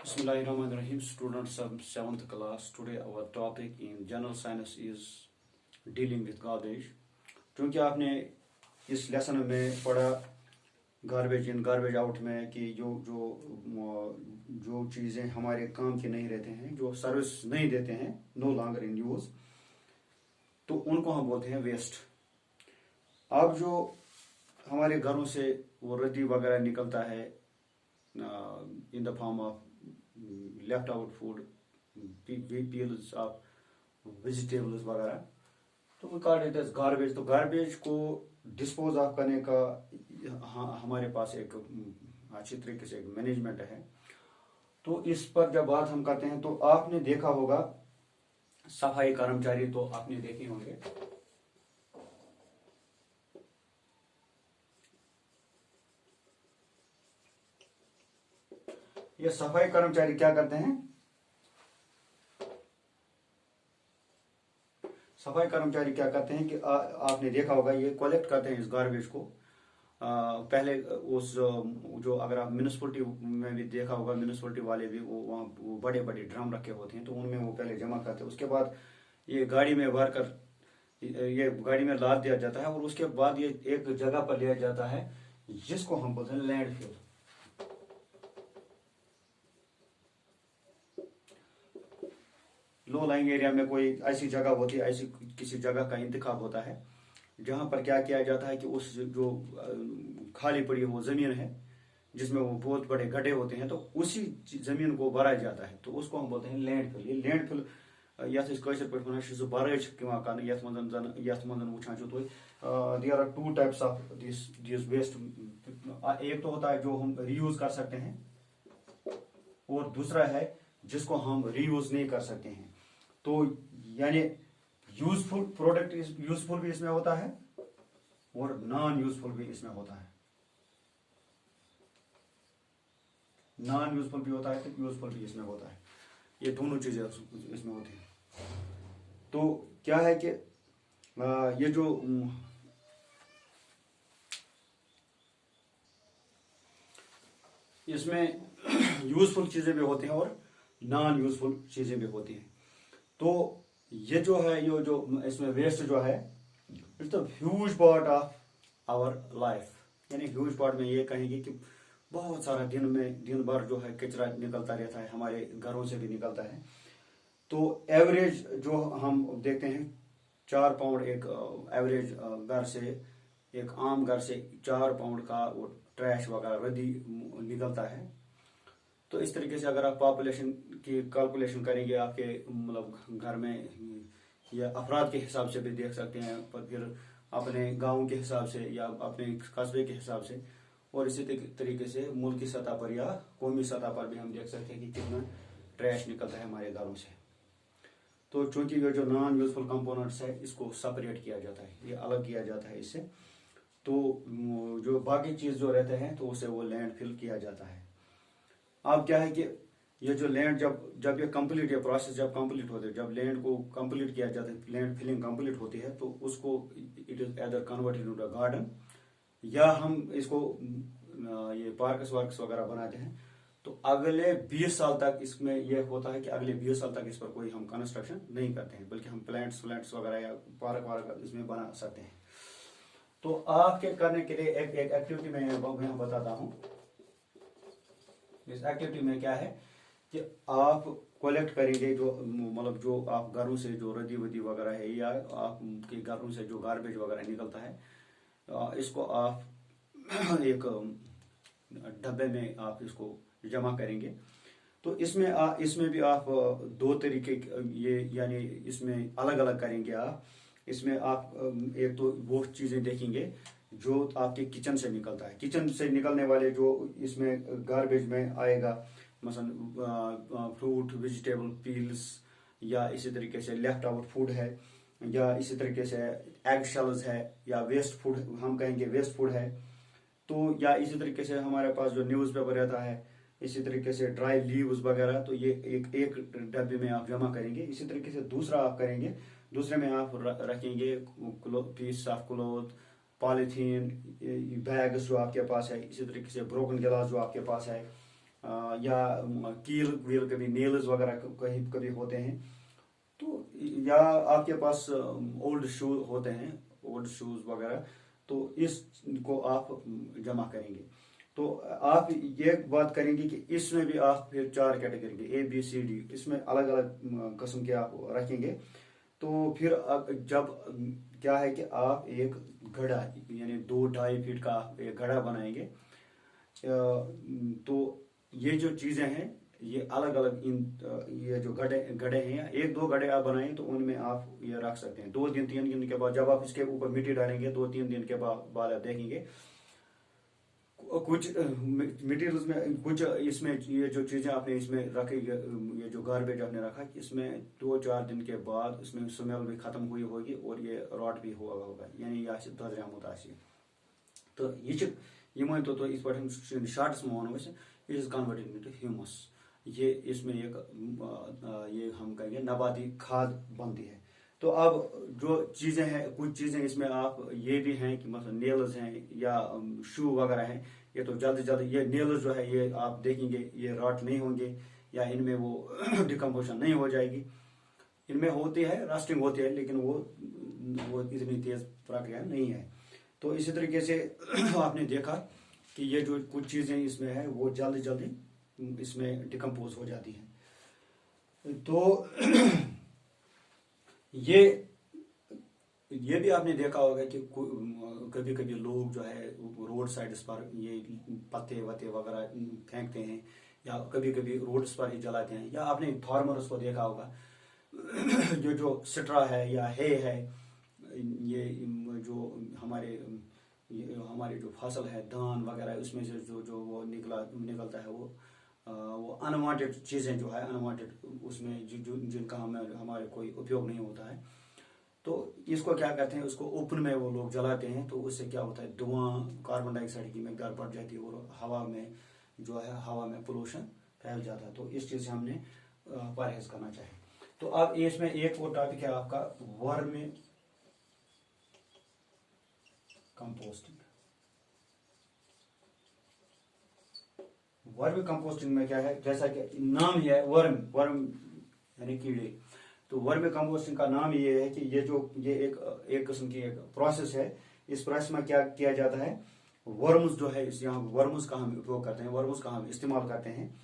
Bismillahirrahmanirrahim. Students of 7th class. Today our topic in general science is dealing with garbage. क्योंकि आपने इस lesson में पढ़ा garbage in garbage out में कि जो जो जो चीज़ें हमारे काम की नहीं रहते हैं, जो सर्विस नहीं देते हैं, नो लॉन्गर इन यूज, तो उनको हम बोलते हैं वेस्ट। अब जो हमारे घरों से वो रद्दी वगैरह निकलता है in the form of left out food, peels of vegetables वगैरह, तो we call it as garbage. तो गार्बेज को डिस्पोज ऑफ करने का हमारे पास एक अच्छी तरीके से एक मैनेजमेंट है। तो इस पर जब बात हम करते हैं तो आपने देखा होगा सफाई कर्मचारी, तो आपने देखे होंगे ये सफाई कर्मचारी क्या करते हैं। सफाई कर्मचारी क्या करते हैं कि आपने देखा होगा ये कलेक्ट करते हैं इस गार्बेज को। पहले उस जो अगर आप म्यूनिसिपलिटी में भी देखा होगा, म्यूनिसिपलिटी वाले भी वो बड़े बड़े ड्रम रखे होते हैं, तो उनमें वो पहले जमा करते हैं। उसके बाद ये गाड़ी में भर कर ये गाड़ी में लाद दिया जाता है और उसके बाद ये एक जगह पर लिया जाता है जिसको हम बोलते हैं लैंडफिल। लो लाइंग एरिया में कोई ऐसी जगह होती है, ऐसी किसी जगह का इंतखाब होता है जहां पर क्या किया जाता है कि उस जो खाली पड़ी वो जमीन है जिसमें वो बहुत बड़े गड्ढे होते हैं, तो उसी जमीन को भरा जाता है, तो उसको हम बोलते हैं लैंडफिल। ये लैंडफिल पे बरज वुचान there are two types of this waste. एक तो होता है जो हम रीयूज कर सकते हैं और दूसरा है जिसको हम रीयूज नहीं कर सकते हैं। तो यानी यूजफुल प्रोडक्ट यूजफुल भी इसमें होता है और नॉन यूजफुल भी इसमें होता है। नॉन यूजफुल भी होता है तो यूजफुल भी इसमें होता है, ये दोनों चीजें इसमें होती हैं। तो क्या है कि ये जो इसमें यूजफुल चीजें भी होती हैं और नॉन यूजफुल चीजें भी होती हैं। तो ये जो है ये जो इसमें वेस्ट जो है it's the huge part of our life. यानी ह्यूज पार्ट में ये कहेंगे कि बहुत सारा दिन भर जो है कचरा निकलता रहता है, हमारे घरों से भी निकलता है। तो एवरेज जो हम देखते हैं 4 पाउंड एक एवरेज घर से, एक आम घर से 4 पाउंड का वो ट्रैश वगैरह रद्दी निकलता है। तो इस तरीके से अगर आप पॉपुलेशन की कैलकुलेशन करेंगे आपके मतलब घर में या अफराद के हिसाब से भी देख सकते हैं, पर फिर अपने गांव के हिसाब से या अपने कस्बे के हिसाब से, और इसी तरीके से मुल्क की सतह पर या कौमी सतह पर भी हम देख सकते हैं कि कितना ट्रैश निकलता है हमारे घरों से। तो चूंकि ये जो नॉन यूजफुल कंपोनेंट्स है इसको सेपरेट किया जाता है, ये अलग किया जाता है इससे। तो जो बाकी चीज जो रहते हैं तो उसे वो लैंडफिल किया जाता है। अब क्या है कि ये जो लैंड जब ये कंप्लीट, ये प्रोसेस जब कंप्लीट होते है, जब लैंड को कंप्लीट किया जाता है, लैंड फिलिंग कंप्लीट होती है, तो उसको it is either converted into garden या हम इसको ये पार्कस वार्कस वगैरह बनाते हैं। तो अगले 20 साल तक इसमें यह होता है कि अगले 20 साल तक इस पर कोई हम कंस्ट्रक्शन नहीं करते हैं, बल्कि हम प्लांट्स वगैरह या पार्क वार्क इसमें बना सकते हैं। तो आपके करने के लिए एक एक्टिविटी मैं यहाँ बताता हूँ। इस एक्टिविटी में क्या है कि आप कलेक्ट करेंगे जो मतलब जो आप घरों से जो रद्दी वद्दी वगैरह है या आपके घरों से जो गार्बेज वगैरह निकलता है, इसको आप एक डब्बे में आप इसको जमा करेंगे। तो इसमें भी आप दो तरीके ये यानी इसमें अलग अलग करेंगे आप। इसमें आप एक तो वो चीजें देखेंगे जो आपके किचन से निकलता है, किचन से निकलने वाले जो इसमें गार्बेज में आएगा, मसलन फ्रूट वेजिटेबल पील्स, या इसी तरीके से लेफ्ट आउट फूड है, या इसी तरीके से एग शेल्स है, या वेस्ट फूड हम कहेंगे वेस्ट फूड है। तो या इसी तरीके से हमारे पास जो न्यूज़पेपर रहता है, इसी तरीके से ड्राई लीव्स वगैरह, तो ये एक डब्बे में आप जमा करेंगे। इसी तरीके से दूसरा आप करेंगे, दूसरे में आप रखेंगे piece of cloth, polythene bags जो आपके पास है, इसी तरीके से ब्रोकन गिलास जो आपके पास है, या कील वील कभी नेल्स वगैरह कहीं कभी होते हैं, तो या आपके पास ओल्ड शू होते हैं, ओल्ड शूज वगैरह, तो इसको आप जमा करेंगे। तो आप ये बात करेंगे कि इसमें भी आप फिर 4 कैटेगरी के ABCD, इसमें अलग अलग किस्म के आप रखेंगे। तो फिर जब क्या है कि आप एक घड़ा यानी 2-2.5 फीट का आप एक घड़ा बनाएंगे, तो ये जो चीजें हैं ये अलग अलग ये जो घड़े घड़े हैं, 1-2 घड़े आप बनाएं तो उनमें आप ये रख सकते हैं। 2 दिन 3 दिन के बाद जब आप इसके ऊपर मिट्टी डालेंगे, 2-3 दिन के बाद आप देखेंगे कुछ मटेरियल्स में, कुछ इसमें ये जो चीजें आपने इसमें रखी, ये जो गार्बेज आपने रखा, इसमें 2-4 दिन के बाद इसमें स्मेल भी खत्म हुई होगी और ये रॉट भी हुआ होगा, यानी यह ददरियामुत आसि। तो ये मान तो इस पर शार्ट्स में one is converted into humus. ये इसमें एक ये हम कहेंगे नबाती खाद बनती है। तो अब जो चीजें हैं, कुछ चीजें इसमें आप ये भी हैं कि मतलब नेल्स हैं या शू वगैरह हैं, ये तो जल्द जल्द ये नेल्स जो है ये आप देखेंगे ये रॉट नहीं होंगे या इनमें वो डिकम्पोजिशन नहीं हो जाएगी। इनमें होती है, रस्टिंग होती है, लेकिन वो इतनी तेज प्रक्रिया नहीं है। तो इसी तरीके से आपने देखा कि ये जो कुछ चीजें इसमें है वो जल्दी जल्दी इसमें डिकम्पोज हो जाती हैं। तो ये भी आपने देखा होगा कि कभी कभी लोग जो है रोड साइड्स पर ये पत्ते वत्ते वगैरह फेंकते हैं या कभी कभी रोड्स पर ही जलाते हैं, या आपने फार्मर्स को देखा होगा जो स्ट्रा है या है, ये जो हमारे जो फसल है धान वगैरह, उसमें से जो वो निकलता है वो अनवांटेड चीज़ें जो है, अनवांटेड उसमें जिनका हमारे कोई उपयोग नहीं होता है, तो इसको क्या करते हैं, उसको ओपन में वो लोग जलाते हैं। तो उससे क्या होता है, धुआं, कार्बन डाइऑक्साइड की मकदार बढ़ जाती है और हवा में जो है हवा में पोल्यूशन फैल जाता है। तो इस चीज़ से हमने परहेज करना चाहिए। तो अब इसमें एक और टॉपिक है आपका वर्मी कंपोस्टिंग। वर्मी कंपोस्टिंग में क्या है, जैसा कि नाम ही है वर्म यानी कीड़े। तो वर्मी कंपोस्टिंग का नाम ये है कि ये एक किस्म की एक प्रोसेस है। इस प्रोसेस में क्या किया जाता है, वर्म्स जो है, यहाँ वर्म्स का हम उपयोग करते हैं, वर्म्स का हम इस्तेमाल करते हैं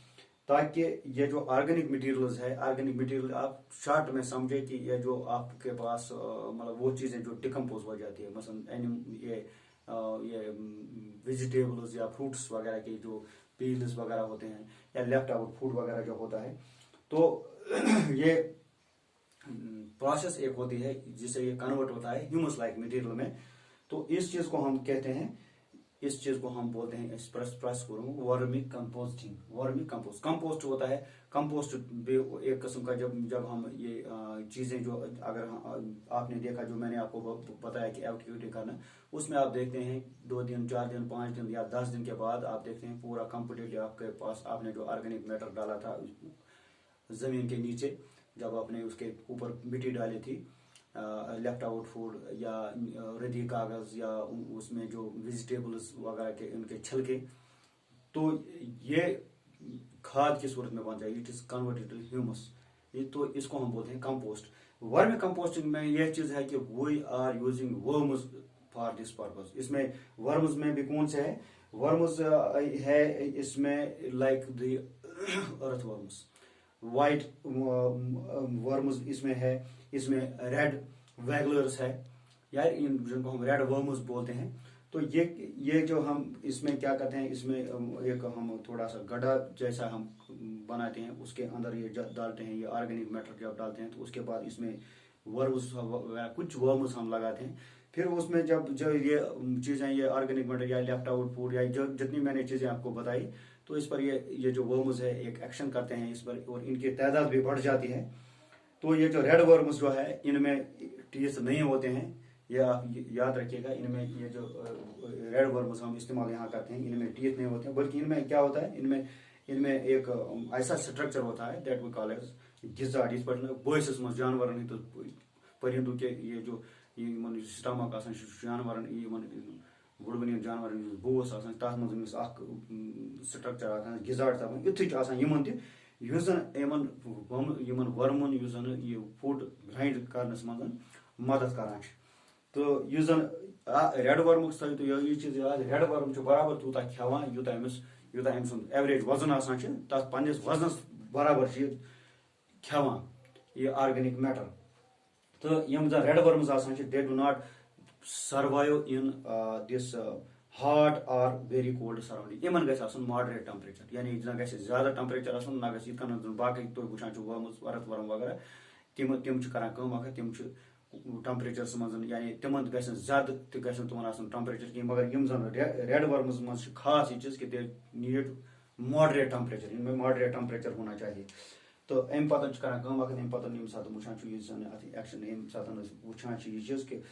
ताकि ये जो ऑर्गेनिक मटेरियल्स है, ऑर्गेनिक मटेरियल आप शॉर्ट में समझे कि ये जो आपके पास मतलब वो चीज़ें जो डिकम्पोज हो जाती है, मसलन ये वेजिटेबल्स या फ्रूट्स वगैरह के जो पील्स वगैरह होते हैं या लेफ्ट आउट फूड वगैरह जो होता है, तो ये प्रोसेस एक होती है जिससे ये कन्वर्ट होता है ह्यूमस लाइक मटेरियल में। तो इस चीज को हम कहते हैं, इस चीज को हम बोलते हैं, इस प्रोसेस को वर्मी कंपोस्टिंग। वर्मी कंपोस्ट होता है, कंपोस्ट भी एक किस्म का जब हम ये चीजें जो अगर आपने देखा, जो मैंने आपको बताया कि एक्टिविटी करना, उसमें आप देखते हैं 2 दिन 4 दिन 5 दिन या 10 दिन के बाद आप देखते हैं पूरा कंप्लीटली आपके पास आपने जो ऑर्गेनिक मैटर डाला था जमीन के नीचे, जब आपने उसके ऊपर मिट्टी डाली थी, लेफ्ट आउट फूड या रद्दी कागज या उसमें जो वेजिटेबल्स वगैरह के उनके छिलके, तो ये खाद की सूरत में बन जाएगी, it is converted to humus. ये तो इसको हम बोलते हैं कंपोस्ट। वर्मी कंपोस्टिंग में यह चीज है कि we are using worms for this purpose. इसमें वर्म्स में भी कौन से है, वर्म्स है इसमें like the earthworms, white worms इसमें है, इसमें रेड वैगलर्स है यार, इन जिनको हम रेड वर्म्स बोलते हैं। तो ये जो हम इसमें क्या करते हैं, इसमें एक हम थोड़ा सा गड्ढा जैसा हम बनाते हैं, उसके अंदर ये डालते हैं, ये ऑर्गेनिक मैटर जब डालते हैं तो उसके बाद इसमें वर्म्स कुछ वर्म्स हम लगाते हैं। फिर उसमें जब ये चीज़ें, ये ऑर्गेनिक मैटर या लेफ्ट आउट फूड या जो जितनी मैंने चीज़ें आपको बताई, तो इस पर ये जो वर्म्स है एक एक्शन करते हैं इस पर और इनकी तादाद भी बढ़ जाती है। तो ये जो रेड वर्म्स जो है इनमें टीथ नहीं होते हैं, ये आप याद रखिएगा। इनमें ये जो रेड वर्म्स हम इस्तेमाल यहाँ करते हैं, इनमें टीथ नहीं होते हैं, बल्कि इनमें क्या होता है, इनमें एक ऐसा स्ट्रक्चर होता है that we call as gizzard. इस पर बोइस मज जानवर नहीं तो परिंदों के ये जो स्टमक आसान जानवर वुडवनी जानवर बोस आसान तथ मन स्ट्रक्चर आसान गिजार्ड तपन युथ आसान यमन तह युस जन यमन वर्मन युस जन ये फूड ग्राइंड करनस मन मदद करान तो युस जन रेड वर्मुक थो तो ये चीज याद रेड वर्म बराबर तूता खेवान यूता अम सुंद एवरेज वजन आसान तथ पन्निस वजनस बराबर खेवान ये ऑर्गेनिक मैटर तो यम जन रेड वर्म्स आसान they do not survive in this hot और वेरी कोल्ड सराउंडिंग इन गि मॉडरेट टेम्परेचर यानी ना गि ज्यादा टेम्परेचर आसन ना गि बाकी तुम वुचान वरत वर्म वगैरह तिम करान तिम टेम्परेचर मज यानी तिमन ज्यादा तुम टेम्परेचर कहीं मगर यम जन रेड वर्म्स मज खास ये चीज कि दे नीड मॉडरेट टेम्परेचर इनमें मॉडरेट टेम्परेचर होना चाहिए तो अम पतन करान अम पतन यम सात वुचान एक्शन अम सात वुचान ये चीज कि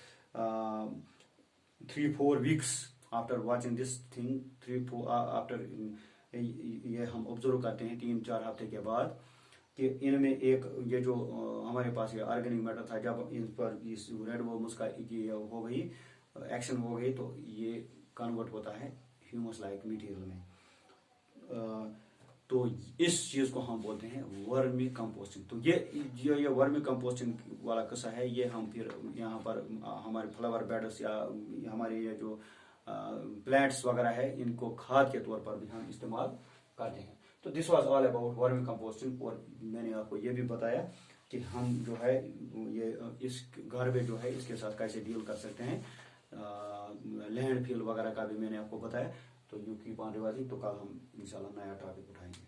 3-4 weeks after watching this thing 3-4 after ये हम ऑब्जर्व करते हैं 3-4 हफ्ते के बाद कि इनमें एक ये जो हमारे पास ये ऑर्गेनिक मैटर था जब इन पर इस रेड वर्म्स का ये हो गई एक्शन हो गई तो ये कन्वर्ट होता है ह्यूमस लाइक मटेरियल में तो इस चीज को हम बोलते हैं वर्मी कंपोस्टिंग तो ये वर्मी कंपोस्टिंग वाला किस्सा है ये हम फिर यहाँ पर हमारे फ्लावर बेड्स या हमारे ये जो प्लांट्स वगैरह है इनको खाद के तौर पर भी हम इस्तेमाल करते हैं तो this was all about vermi composting और मैंने आपको ये भी बताया कि हम जो है ये इस गार्बेज जो है इसके साथ कैसे डील कर सकते हैं लैंड फिल वगैरह का भी मैंने आपको बताया तो यू कीप ऑन रिवाइजिंग तो कल हम इंशाल्लाह नया टॉपिक उठाएंगे।